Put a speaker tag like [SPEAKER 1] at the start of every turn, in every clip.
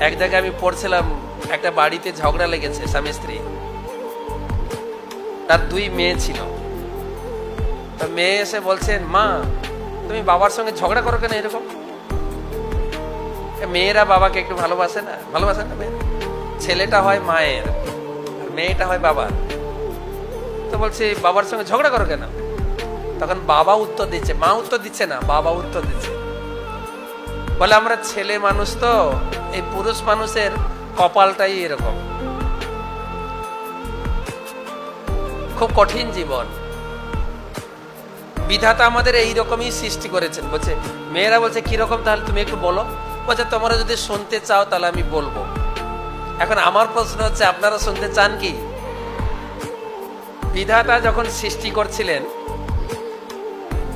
[SPEAKER 1] এক জায়গায় আমি পড়ছিলাম, একটা বাড়িতে ঝগড়া লেগেছে স্বামী স্ত্রী, তার 2 মেয়ে ছিল। তো মেয়ে এসে বলছেন, মা তুমি বাবার সঙ্গে ঝগড়া করো কেন এরকম? মেয়েরা বাবাকে একটু ভালোবাসে না? ভালোবাসে না মেয়ে? ছেলেটা হয় মায়ের আর মেয়েটা হয় বাবার। তো বলছে বাবার সঙ্গে ঝগড়া করো কেন? তখন বাবা উত্তর দিচ্ছে, মা উত্তর দিচ্ছে না, বাবা উত্তর দিচ্ছে, বলে আমরা ছেলে মানুষ তো, এই পুরুষ মানুষের কপালটাই এরকম, খুব কঠিন জীবন, বিধাতা আমাদের এইরকমই সৃষ্টি করেছেন। বলছে মেয়েরা বলছে কিরকম, তাহলে তুমি একটু বলো। বলছে তোমরা যদি শুনতে চাও তাহলে আমি বলবো। এখন আমার প্রশ্ন হচ্ছে, আপনারা শুনতে চান কি? বিধাতা যখন সৃষ্টি করছিলেন,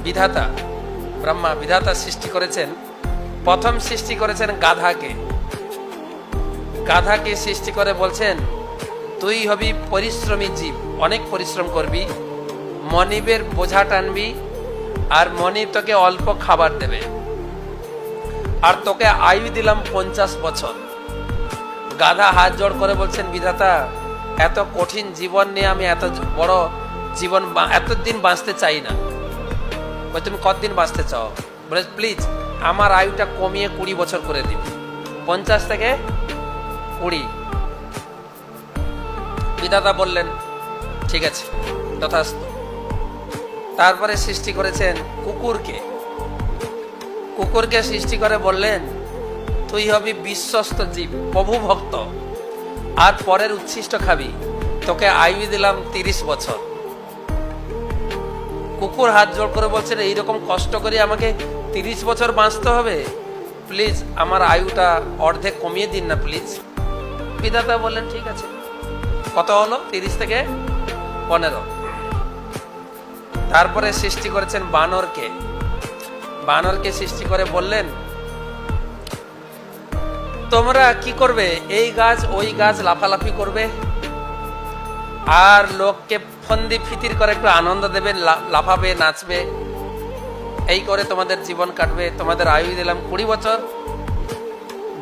[SPEAKER 1] বিধাতা ব্রহ্মা বিধাতা সৃষ্টি করেছেন, প্রথম সৃষ্টি করেছেন গাধাকে। গাধাকে সৃষ্টি করে বলছেন তুই হবি পরিশ্রমী জীব, অনেক পরিশ্রম করবি, মনিবের বোঝা টানবি, আর মনিব তোকে অল্প খাবার দেবে, আর তোকে আয়ু দিলাম 50 বছর। গাধা হাত জোড় করে বলছেন, বিধাতা এত কঠিন জীবন নিয়ে আমি এত বড় জীবন এতদিন বাঁচতে চাই না। তুমি কতদিন বাঁচতে চাও? বলে প্লিজ আমার আয়ুটা কমিয়ে 20 বছর করে দিন, 50 থেকে 20। বিধাতা বললেন ঠিক আছে, তথাস্তু। তারপরে সৃষ্টি করেছেন কুকুরকে। কুকুরকে সৃষ্টি করে বললেন তুই হবি বিশ্বস্ত জীব, প্রভু ভক্ত, আর পরের উচ্ছিষ্ট খাবি, তোকে আয়ু দিলাম 30 বছর। কুকুর হাত জোড় করে বলছেন এইরকম কষ্ট করে আমাকে 30 বছর বাঁচতে হবে, প্লিজ আমার আয়ুটা অর্ধেক কমিয়ে দিন না প্লিজ। বিধাতা বললেন ঠিক আছে। কত হলো? 30 থেকে 15। তারপরে সৃষ্টি করেছেন বানরকে। বানরকে সৃষ্টি করে বললেন তোমরা কি করবে, এই গাছ ওই গাছ লাফালাফি করবে, আর লোককে ফন্দি ফিতির করে একটু আনন্দ দেবে, লাফাবে নাচবে, এই করে তোমাদের জীবন কাটবে, তোমাদের আয়ু দিলাম 20 বছর।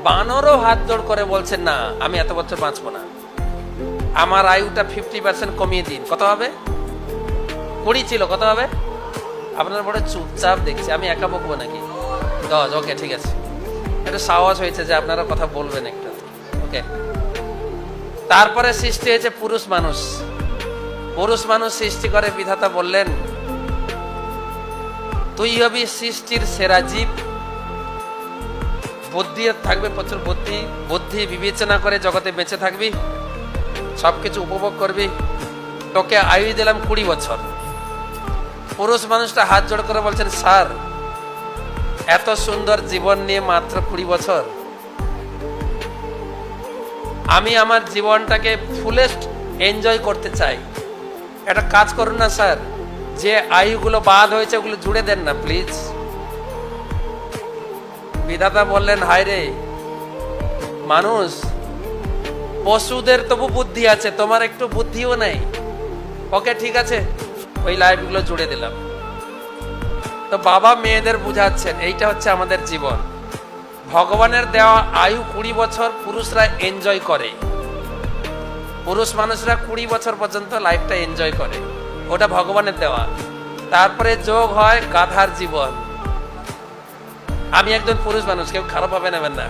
[SPEAKER 1] বানরও হাত জোড় করে বলছেন না আমি এত বছর বাঁচবো না, আমার আয়ুটা 50% কমিয়ে দিন। কত হবে? 20 ছিল, কত হবে? আপনার বড় চুপচাপ দেখছি, আমি একা বকবো নাকি? 10। ওকে ঠিক আছে, একটু সাহস হয়েছে যে আপনারা কথা বলবেন একটু। ওকে। তারপরে সৃষ্টি হয়েছে পুরুষ মানুষ। পুরুষ মানুষ সৃষ্টি করে বিধাতা বললেন তুই হবি সৃষ্টির সেরা জীব, বুদ্ধি থাকবে প্রচুর, বুদ্ধি বুদ্ধি বিবেচনা করে জগতে বেঁচে থাকবি, সবকিছু উপভোগ করবি, তোকে আয়ু দিলাম 20 বছর। পুরুষ মানুষটা হাত জোড় করে বলছেন স্যার এত সুন্দর জীবন নিয়ে মাত্র 20 বছর, আমি আমার জীবনটাকে ফুলেস্ট এনজয় করতে চাই, একটা কাজ করুন না স্যার, যে আয়ুগুলো বাদ হয়েছে ওগুলো জুড়ে দেন না প্লিজ। বিধাতা বললেন হায় রে মানুষ, পশুদের তবু বুদ্ধি আছে, তোমার একটু বুদ্ধিও নেই। ওকে ঠিক আছে, ওই লাইফগুলো জুড়ে দিলাম। তো বাবা মেয়েদের বুঝাচ্ছেন এইটা হচ্ছে আমাদের জীবন, ভগবানের দেওয়া আয়ু 20 বছর পুরুষরা এনজয় করে, পুরুষ মানুষরা 20 বছর পর্যন্ত লাইফটা এনজয় করে, ওটা ভগবানের দেওয়া। তারপরে যোগ হয় গাধার জীবন। আমি একজন পুরুষ মানুষ, কেউ খারাপ ভাবে নেবেন না।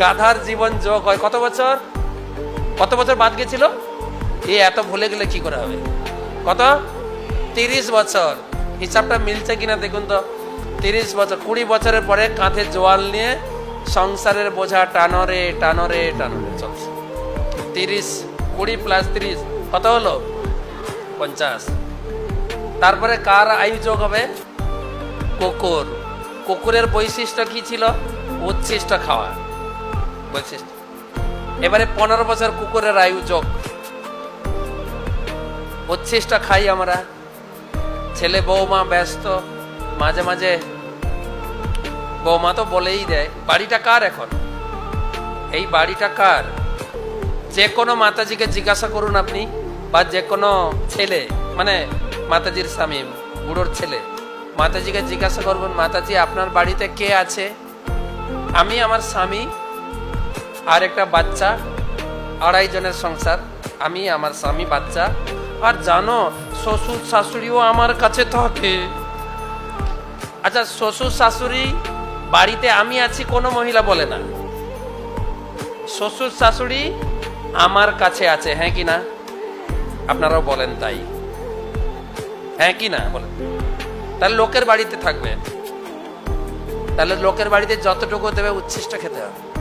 [SPEAKER 1] গাধার জীবন যোগ হয় কত বছর? কত বছর বাদ গেছিল? এই এত ভুলে গেলে কি করে হবে? কত? 30 বছর। হিসাবটা মিলছে কিনা দেখুন তো। 30 বছর, 20 বছরের পরে কাঁধে জোয়াল নিয়ে সংসারের বোঝা টানরে টানরে টানরে চলছে। 30, 20 + 30 কত হলো? 50। তারপরে কার আয়ু যোগ হবে? কুকুর। কুকুরের বৈশিষ্ট্য কি ছিল? উচ্ছিষ্ট খাওয়া বৈশিষ্ট্য। এবারে 15 বছর কুকুরের আয়ু যোগ, উচ্ছিষ্ট খাই আমরা, ছেলে বৌমা ব্যস্ত, মাঝে মাঝে বৌমা তো বলেই দেয় বাড়িটা কার, এখন এই বাড়িটা কার। যে কোনো মাতাজিকে জিজ্ঞাসা করুন আপনি, বা যে কোনো ছেলে, মানে মাতাজির স্বামী, বুড়োর ছেলে, মাতাজিকে জিজ্ঞাসা করবেন মাতাজি আপনার বাড়িতে কে আছে? আমি, আমার স্বামী, আর একটা বাচ্চা, 2.5 জনের সংসার, আমি, আমার স্বামী, বাচ্চা। আর জানো, শ্বশুর শাশুড়িও আমার কাছে থাকে। আচ্ছা, শ্বশুর শাশুড়ি বাড়িতে আমি আছি কোনো মহিলা বলে না, শ্বশুর শাশুড়ি আমার কাছে আছে, হ্যাঁ কি না? আপনারাও বলেন তাই, হ্যাঁ কি না বলেন? তাহলে লোকের বাড়িতে থাকবে, তাহলে লোকের বাড়িতে যতটুকু দেবে উচ্ছিষ্ট খেতে হবে।